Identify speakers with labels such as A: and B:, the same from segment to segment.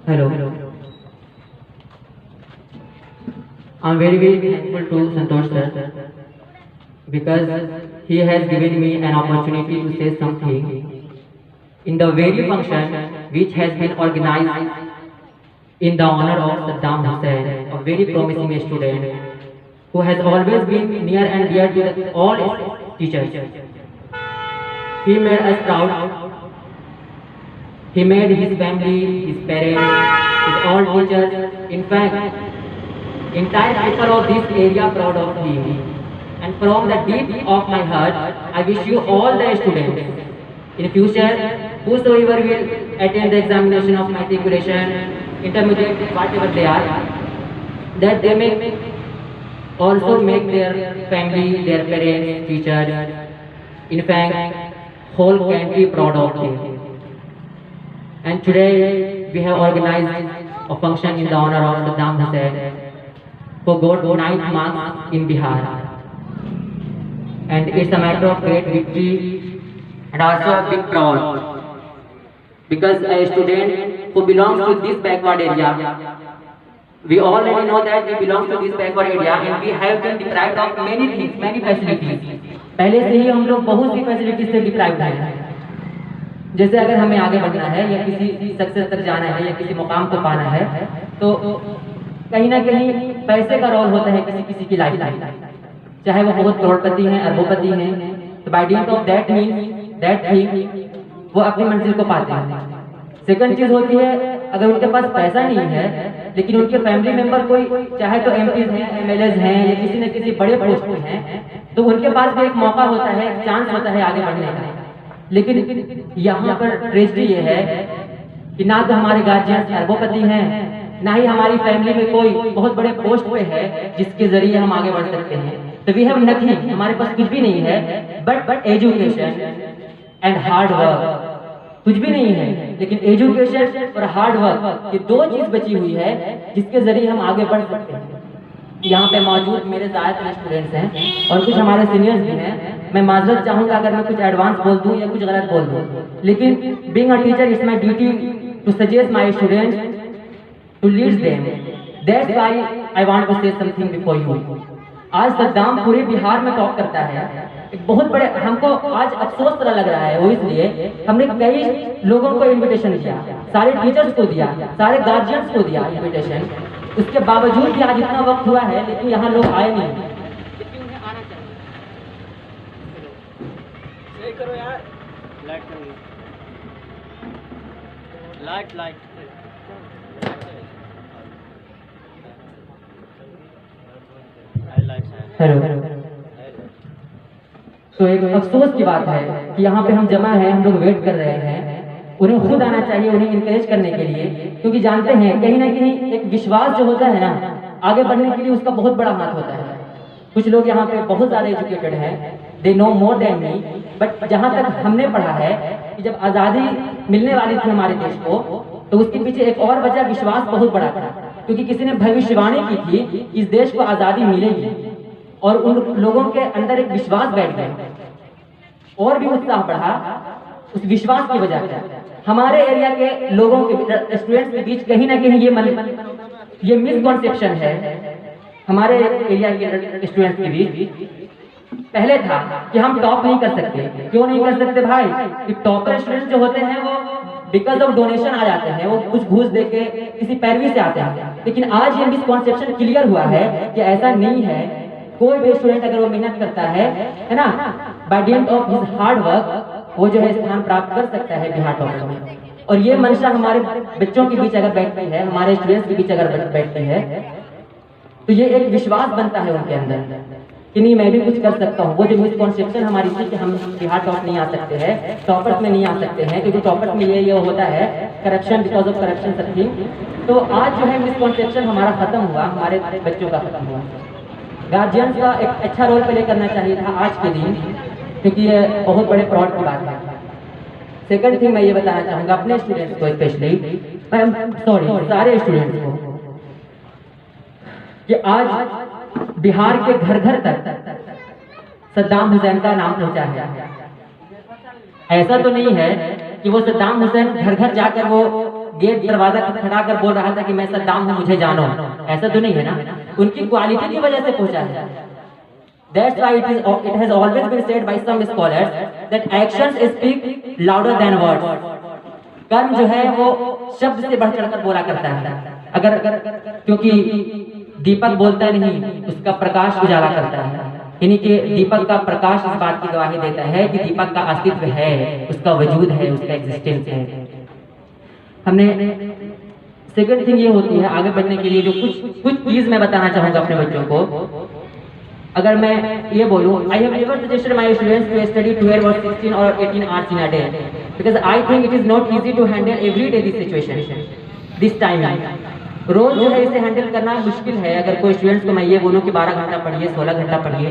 A: Hello. I'm very thankful to Santosh sir because he has given me an opportunity to say something in the very function which has been organized in the honor of Saddam Hussein, a very promising student who has always been near and dear to all his teachers. He made us proud. He made his family, his parents, his all teachers, in fact, entire people of this area proud of him. And from the deep of my heart, I wish you all the students in future, whosoever will attend the examination of matriculation, intermediate, whatever they are, that they may also make their family, their parents, teachers, in fact, whole country proud of him. And today we have organized a function in the honor of Saddam Hussein who got 9th marks in Bihar. And it's a matter of great victory and also a big proud because a student who belongs to this backward area, we already know that we belong to this backward area and we have been deprived of many things, many facilities. पहले से ही हम लोग बहुत सी facilities से deprived हैं। जैसे अगर हमें आगे बढ़ना है या किसी सक्सेस तक जाना है या किसी मुकाम को पाना है तो कहीं ना कहीं पैसे का रोल होता है किसी किसी की लाइफ में, चाहे वो बहुत करोड़पति हैं, अरबोपति हैं, तो by deed of that mean that thing वो अपनी मंजिल को पाते हैं। सेकंड चीज होती है, अगर उनके पास पैसा नहीं है लेकिन उनके फैमिली मेंबर कोई चाहे तो एमपीज हैं, एमएलएज हैं या किसी न किसी बड़े पोस्ट पे हैं, तो उनके पास भी एक मौका होता है, एक चांस होता है आगे बढ़ने का। लेकिन यहाँ पर ट्रेजेडी ये है कि ना तो हमारे गार्जियन अरबोपति हैं, ना ही हमारी फैमिली में कोई बहुत बड़े पोस्ट पे है जिसके जरिए हम आगे बढ़ सकते हैं। तो वी हैव नथिंग, हमारे पास कुछ भी नहीं है but education and hard work. कुछ भी नहीं है लेकिन एजुकेशन और हार्ड वर्क, ये दो चीज बची हुई है जिसके जरिए हम आगे बढ़ सकते हैं। यहाँ पे मौजूद मेरे ज़्यादातर स्टूडेंट्स हैं और कुछ हमारे सीनियर्स भी हैं। मैं माजरत चाहूँगा अगर मैं कुछ एडवांस बोल दूँ या कुछ गलत बोल दूँ, लेकिन being a teacher it's my duty to suggest my students to lead them. That's why I want to say something before you. आज सद्दाम पूरे बिहार में टॉप करता है, एक बहुत बड़े, हमको आज अफसोस तरह लग रहा है, वो इसलिए हमने कई लोगों को इन्विटेशन दिया, सारे टीचर्स को दिया, सारे गार्जियंस को दिया इन्विटेशन, उसके बावजूद भी आज इतना वक्त हुआ है लेकिन यहाँ लोग आए नहीं, लेकिन उन्हें आना चाहिए। सही करो यार, लाइट हेलो। तो एक अफसोस की बात है कि यहाँ पे हम जमा हैं, हम लोग वेट कर रहे हैं, उन्हें खुद आना चाहिए, उन्हें इनकरेज करने के लिए, क्योंकि जानते हैं कहीं ना कहीं एक विश्वास जो होता है ना आगे बढ़ने के लिए उसका बहुत बड़ा हाथ होता है। कुछ लोग यहाँ पे बहुत ज़्यादा एजुकेटेड हैं, they know more than me, but जहाँ तक हमने पढ़ा है कि जब आज़ादी मिलने वाली थी हमारे देश को तो उसके पीछे एक और वजह विश्वास बहुत बड़ा था, क्योंकि किसी ने भविष्यवाणी की थी इस देश को आज़ादी मिलेगी और उन लोगों के अंदर एक विश्वास बैठ गया और भी उत्साह बढ़ा उस विश्वास की वजह से। हमारे एरिया के लोगों के स्टूडेंट्स के बीच कहीं ना कहीं ये मिसकॉन्सेप्शन है हमारे एरिया के स्टूडेंट्स के बीच। पहले था कि हम टॉप नहीं कर सकते। क्यों नहीं कर सकते भाई? कि टॉपर स्टूडेंट्स जो होते हैं वो बिकॉज ऑफ डोनेशन आ जाते हैं, वो कुछ घूस दे के किसी पैरवी से आते हैं। लेकिन आज ये मिसकॉन्सेप्शन क्लियर हुआ है कि ऐसा नहीं है। कोई भी स्टूडेंट अगर वो मेहनत करता है ना, by deed of his hard work वो जो है स्थान प्राप्त कर सकता है बिहार टॉपर में। और ये मंशा हमारे बच्चों के बीच अगर बैठती है, हमारे स्टूडेंट्स के बीच अगर बैठती है तो ये एक विश्वास बनता है उनके अंदर कि नहीं मैं भी कुछ कर सकता हूँ। वो जो मिसकॉन्सेप्शन हमारी थी कि हम बिहार टॉप नहीं आ सकते हैं, टॉपर्स में नहीं आ सकते हैं, क्योंकि टॉपर्स में ये होता है corruption, because of corruption something. तो आज जो है मिसकॉन्सेप्शन हमारा खत्म हुआ, हमारे बच्चों का खत्म हुआ। गार्जियंस का एक अच्छा रोल प्ले करना चाहिए था आज के दिन, क्योंकि ये बहुत बड़े प्राउड की बात है। सेकंड थिंग मैं ये बताना चाहूँगा अपने स्टूडेंट्स को, स्पेशली सॉरी सारे स्टूडेंट्स को, कि आज बिहार के घर घर तक सद्दाम हुसैन का नाम पहुंचा है। ऐसा तो नहीं है कि वो सद्दाम हुसैन घर घर जाकर वो गेट दरवाजा खड़ा कर बोल रहा था कि मैं सद्दाम हूं, मुझे जानो, ऐसा तो नहीं है ना। उनकी क्वालिटी की वजह से पहुंचा है। That's why it has always been said by some scholars that actions speak louder than words. कर्म जो है वो शब्द से बढ़ चढ़कर बोला करता है। अगर क्योंकि दीपक बोलता नहीं, उसका प्रकाश उजाला करता है, यानी कि दीपक का प्रकाश इस बात की गवाही देता है कि दीपक का अस्तित्व है, उसका वजूद है, उसका एग्जिस्टेंस है। हमने सेकंड थिंग ये होती है आगे बढ़ने के लिए जो कुछ चीज मैं बताना चाहूंगा अपने बच्चों को। अगर मैं ये बोलूं, I have never suggested my students to study 12 और 16 और 18 hours in a day because I think it is not easy to handle every day this situation this time. रोज जो है इसे हैंडल करना मुश्किल है। अगर कोई स्टूडेंट्स को मैं ये बोलूं कि 12 घंटा पढ़िए, 16 घंटा पढ़िए,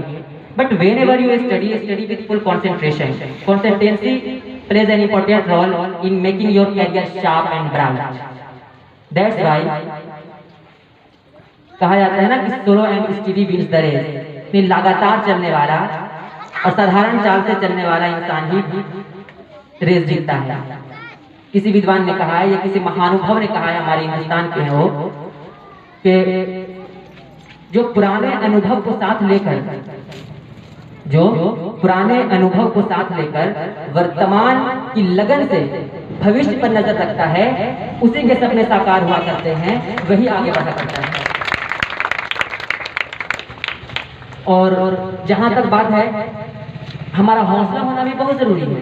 A: but whenever you study with full concentration. Concentrancy plays an important role in making your career sharp and bright. That's why कहा जाता है ना कि slow and study wins the race. लगातार चलने वाला और साधारण चाल से चलने वाला इंसान ही रेस जीतता है। किसी विद्वान ने कहा है या किसी महानुभव ने कहा है, हमारे हिंदुस्तान के हैं वो, कि जो पुराने अनुभव को साथ लेकर वर्तमान की लगन से भविष्य पर नजर रखता है, उसी के सपने साकार हुआ करते हैं, वही आगे बढ़ा करता है। और जहां तक बात है, हमारा हौसला होना भी बहुत जरूरी है।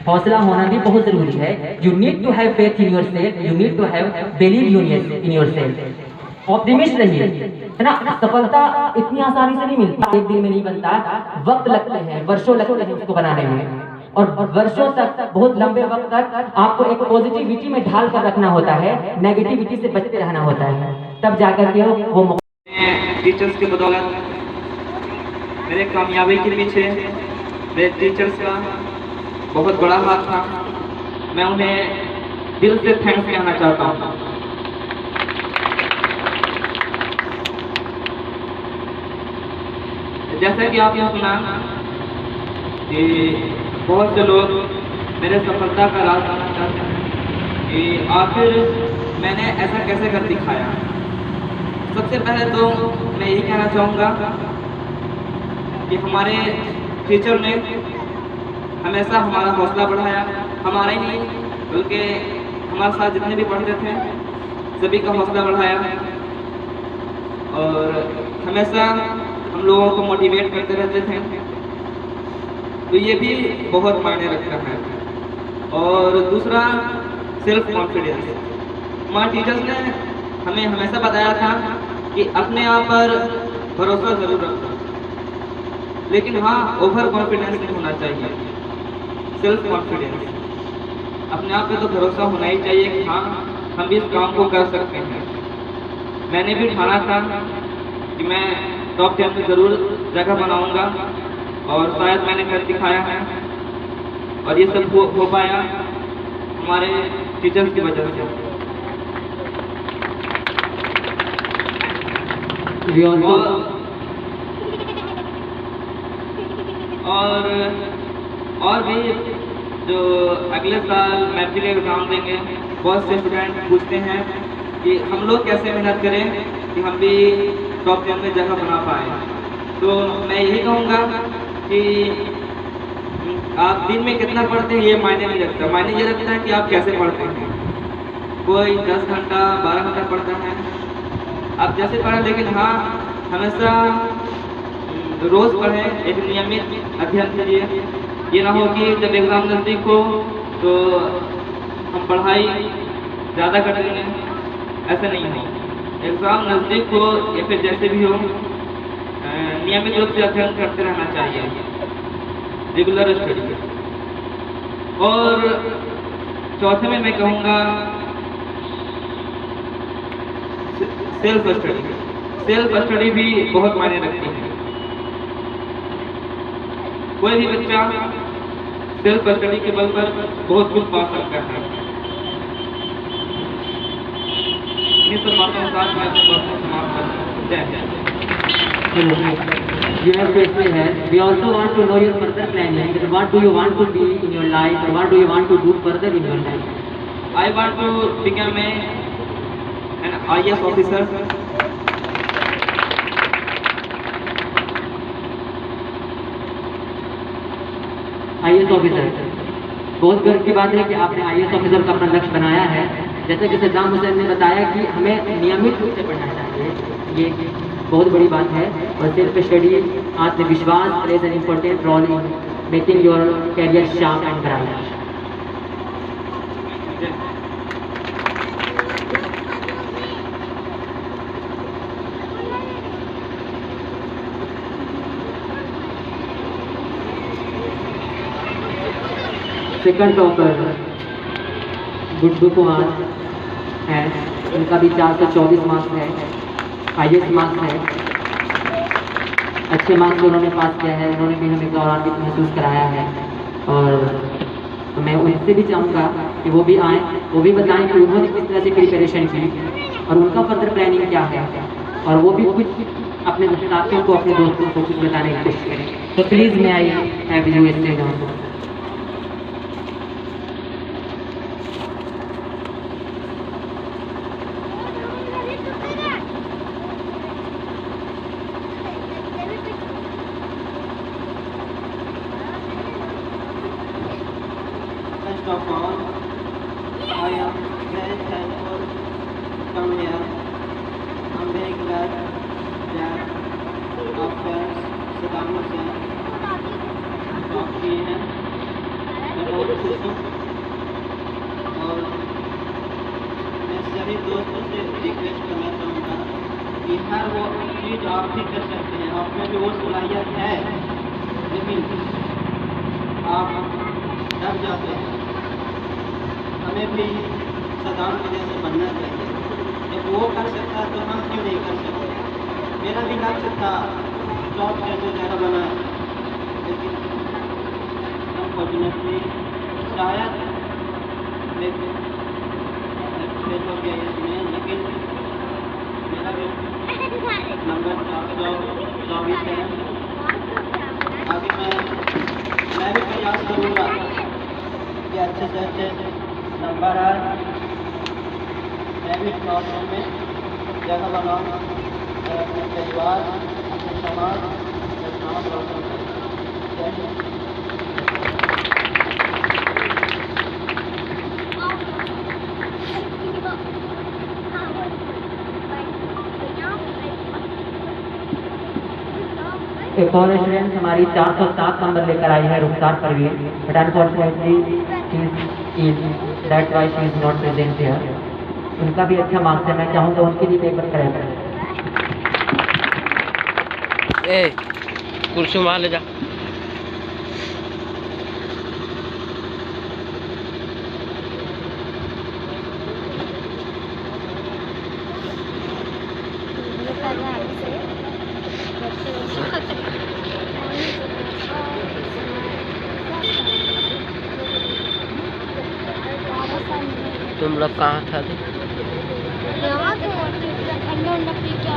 A: हौसला होना भी बहुत जरूरी है। You need to have faith in yourself, you need to have believe in yourself. Optimist रहिए, है ना। सफलता इतनी आसानी से नहीं मिलती, एक दिन में नहीं बनता, वक्त लगते हैं, वर्षों लगते हैं उसको बनाने में, और वर्षों तक, बहुत लंबे वक्त तक आपको एक पॉजिटिविटी में ढाल कर रखना होता है, नेगेटिविटी से बचते रहना होता है, तब जाकर के वो
B: टीचर्स की बदौलत मेरे कामयाबी के पीछे मेरे टीचर्स का बहुत बड़ा हाथ था। मैं उन्हें दिल से थैंक्स कहना चाहता हूँ। जैसा कि आपने सुना कि बहुत से लोग मेरे सफलता का राज जानना चाहते हैं कि आखिर मैंने ऐसा कैसे कर दिखाया। सबसे पहले तो मैं यही कहना चाहूँगा कि हमारे टीचर ने हमेशा हमारा हौसला बढ़ाया। हमारा ही नहीं बल्कि हमारे साथ जितने भी पढ़ते थे सभी का हौसला बढ़ाया, और हमेशा हम लोगों को मोटिवेट करते रहते थे। तो ये भी बहुत मायने रखता है। और दूसरा, सेल्फ कॉन्फिडेंस। हमारे टीचर्स ने हमें हमेशा बताया था कि अपने आप पर भरोसा जरूर रखो, लेकिन हाँ, ओवर कॉन्फिडेंस नहीं होना चाहिए। सेल्फ कॉन्फिडेंस, अपने आप पे तो भरोसा होना ही चाहिए कि हाँ, हम भी इस काम को कर सकते हैं। मैंने भी ठाना था कि मैं टॉप 10 में ज़रूर जगह बनाऊंगा, और शायद मैंने कर दिखाया है, और ये सब हो पाया हमारे टीचर्स की वजह से। और भी जो अगले साल मैट्रिक एग्ज़ाम देंगे, बहुत से स्टूडेंट पूछते हैं कि हम लोग कैसे मेहनत करें कि हम भी टॉप 10 में जगह बना पाए। तो मैं यही कहूँगा कि आप दिन में कितना पढ़ते हैं ये मायने नहीं रखता, मायने ये रखता है कि आप कैसे पढ़ते हैं। कोई 10 घंटा 12 घंटा पढ़ता है, आप जैसे पढ़ें, लेकिन हाँ, हमेशा रोज़ पढ़ें, एक नियमित अध्ययन कीजिए। ये ना हो कि जब एग्ज़ाम नज़दीक हो तो हम पढ़ाई ज़्यादा कर लेंगे, ऐसा नहीं हो। एग्ज़ाम नज़दीक हो या फिर जैसे भी हो, नियमित रूप से अध्ययन करते रहना चाहिए, रेगुलर स्टडी। और चौथे में मैं कहूँगा सेल्फ स्टडी। सेल्फ स्टडी भी बहुत मायने रखती है। कोई भी बच्चा सेल्फ स्टडी के बल पर बहुत कुछ पा सकता है। इन्हीं सब बातों के साथ मैं अपनी बात को समाप्त करता हूँ। जय Hind.
A: You have to explain that. We also want to know your further planning. That what do you want to be in your life, or what do you want to do further in your life?
B: I want to become an IAS officer.
A: IAS officer, बहुत गर्व की बात है कि आपने IAS officer का अपना लक्ष्य बनाया है। जैसे कि सद्दाम हुसैन ने बताया कि हमें नियमित रूप से पढ़ना चाहिए, ये बहुत बड़ी बात है। और सेल्फ स्टडी, आत्मविश्वास plays an important role in making your career sharp and bright. Second topper Guddu Kumar है, उनका भी 424 मार्क्स है, हाईएस्ट मार्क्स है, अच्छे मार्क्स से उन्होंने पास किया है। उन्होंने भी हमें गौरवान्वित महसूस कराया है और मैं उनसे भी चाहूँगा कि वो भी आएँ, वो भी बताएं कि उन्होंने किस तरह से प्रिपरेशन की और उनका फर्दर प्लानिंग क्या है, और वो भी कुछ अपने साथियों को, अपने दोस्तों को कुछ बताने की कोशिश करें। तो प्लीज़ मैं I have you stage on.
B: First of all, I am very thankful to come here. I'm very glad that our friends Saddam Hussein talk किए हैं। मैं बहुत खुश हूँ और मैं सभी दोस्तों से रिक्वेस्ट करना चाहूँगा कि हर वो चीज़ आप भी कर सकते हैं, आप में भी वो सलाहियत है, लेकिन आप डर जाते हैं। हमें भी सद्दाम के जैसे बनना चाहिए। जब वो कर सकता है तो हम क्यों नहीं कर सकते। मेरा भी लक्ष्य था टॉप 10 में ज़्यादा बना, लेकिन अनफॉर्चुनेटली शायद फेल हो गया इसमें, लेकिन मेरा भी नंबर 424 है। आगे मैं भी प्रयास करूँगा कि अच्छे से अच्छे नंबर आए, मैं भी टॉप में जगह बनाऊँ और अपने परिवार, अपने समाज और नाम रोशन करें। जय हिंद।
A: एक और स्टूडेंट हमारी 407 नंबर लेकर आई है, Rukhsar Parveen, but unfortunately that's why she is not present here. उनका भी अच्छा मार्क्स है, मैं चाहूँगा उनके लिए पेपर कराया करें।
C: ए कुर्सी वहाँ ले जा। तुम लोग कहाँ था?
D: यहाँ तो ठंडा उंडा पी क्या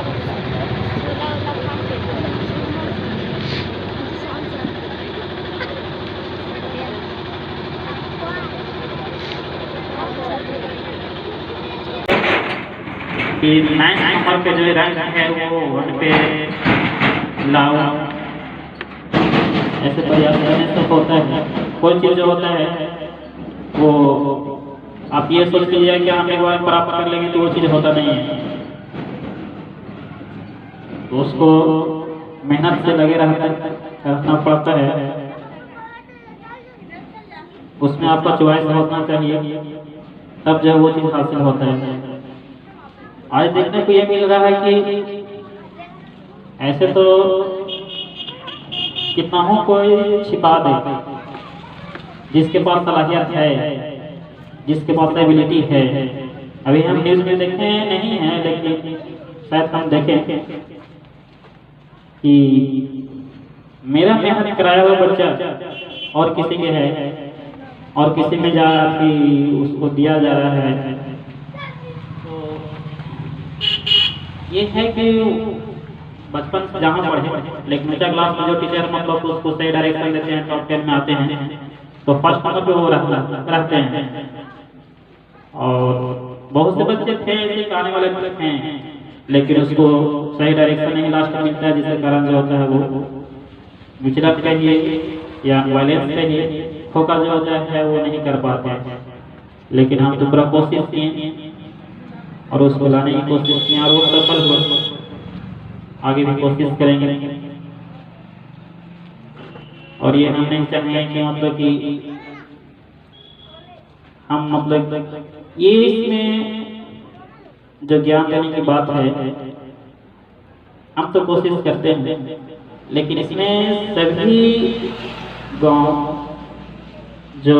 E: कि 9 नंबर पे जो रैंक है वो 1 पे लाओ, ऐसे प्रयास करने से होता है। कोई चीज़ जो होता है वो आप ये सोच लीजिए कि हम एक बार प्राप्त कर लेंगे तो वो चीज़ होता नहीं है, तो उसको मेहनत से लगे रहना पड़ता है। उसमें आपका चॉइस होना चाहिए, तब जो वो चीज़ हासिल होता है। आज देखने को ये मिल रहा है कि ऐसे तो कितना हो कोई छिपा दे, जिसके पास सलाहियत है, जिसके पास एबिलिटी है। अभी हम न्यूज़ में देखे नहीं हैं, लेकिन शायद हम देखें कि मेरा मेहनत कराया हुआ बच्चा और किसी के है और किसी में जा कि उसको दिया जा रहा है। तो ये है कि बचपन से जहाँ पढ़े, लेकिन नीचा क्लास में जो टीचर मतलब उसको सही डायरेक्शन देते हैं, टॉप 10 में आते हैं, तो फर्स्ट नंबर पे वो रहते हैं। और बहुत से बच्चे थे ऐसे आने वाले हैं, लेकिन उसको सही डायरेक्शन नहीं लास्ट में मिलता है, जिसके कारण जो होता है वो विचलन कहिए या वायलेंस कहिए, फोकस जो होता है वो नहीं कर पाते हैं। लेकिन हम तो पूरा कोशिश किए और उसको लाने की कोशिश किए और वो सफल हुए, आगे भी कोशिश करेंगे। और ये हम नहीं चाहेंगे कि मतलब कि हम मतलब ये इसमें जो ज्ञान देने की बात है हम तो कोशिश करते हैं, लेकिन इसमें सभी गांव जो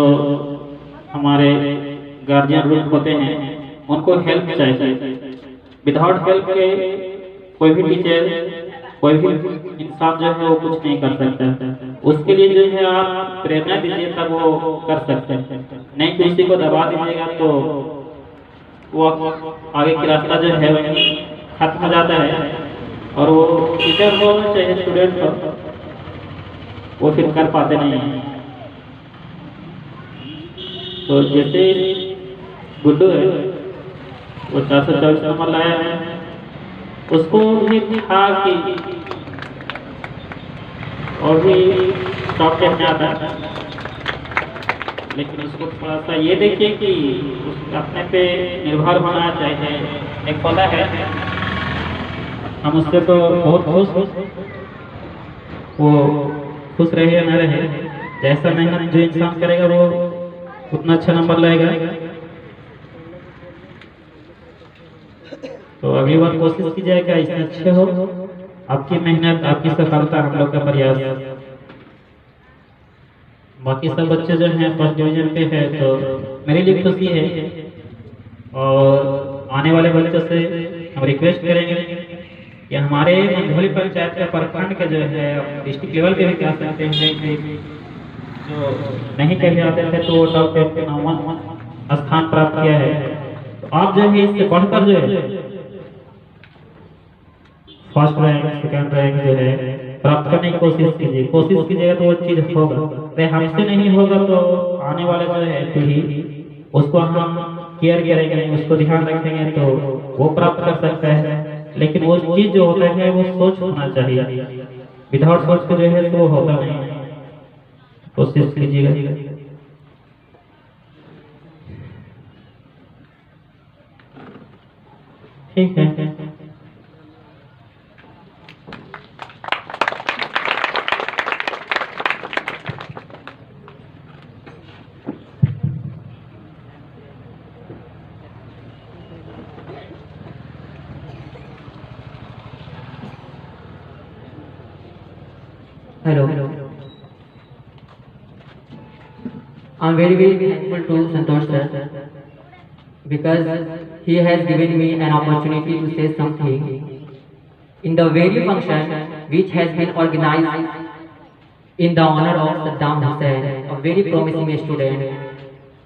E: हमारे गार्जियन लोग होते हैं उनको हेल्प चाहिए। विदाउट हेल्प के कोई भी टीचर, कोई भी इंसान जो है वो कुछ नहीं कर सकता। उसके लिए जो है आप प्रेरणा दीजिए तब वो कर सकते हैं, नहीं कि उसी को दबा दीजिएगा तो वो आगे की रास्ता जो है वही खत्म हो जाता है और वो टीचर हो चाहे स्टूडेंट हो वो फिर कर पाते नहीं हैं। तो जैसे गुड्डू है वो 424 नंबर लाया है, उसको भी था कि और भी टॉप 10 में आता है, लेकिन उसको थोड़ा सा ये देखिए कि उसको अपने पे निर्भर होना चाहिए। एक पौधा है, हम उससे तो बहुत खुश, वो खुश रहे या न रहे, जैसा मेहनत जो इंसान करेगा वो उतना अच्छा नंबर लाएगा। तो अगली बार कोशिश कीजिएगा इसमें अच्छे हो, आपकी मेहनत, आपकी सफलता, हम लोग का प्रयास। बाकी सब बच्चे जो हैं फर्स्ट डिवीजन पे है तो मेरे लिए खुशी है, और आने वाले बच्चों से हम रिक्वेस्ट करेंगे कि हमारे मंझोली पंचायत का प्रखंड के जो है डिस्ट्रिक्ट लेवल पे भी कह सकते हैं कि जो नहीं कहे आते थे तो टॉप 10 पे 9वां स्थान प्राप्त किया है। तो आप जो है इससे बढ़कर जो है फर्स्ट रैंक, सेकंड रैंक जो है प्राप्त करने की कोशिश कीजिए। कोशिश कीजिएगा तो वो चीज होगा, अरे हमसे नहीं होगा तो आने वाले जो है पीढ़ी उसको हम केयर करेंगे, उसको ध्यान रखेंगे तो वो प्राप्त कर सकता है। लेकिन वो चीज जो होता है वो सोच होना चाहिए, विदाउट सोच के जो है तो वो होता नहीं। कोशिश कीजिएगा। ठीक है।
A: Hello. I'm very thankful to Santosh sir because he has given me an opportunity to say something in the very function which has been organized in the honor of Saddam Hussein, a very promising student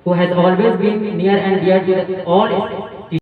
A: who has always been near and dear to all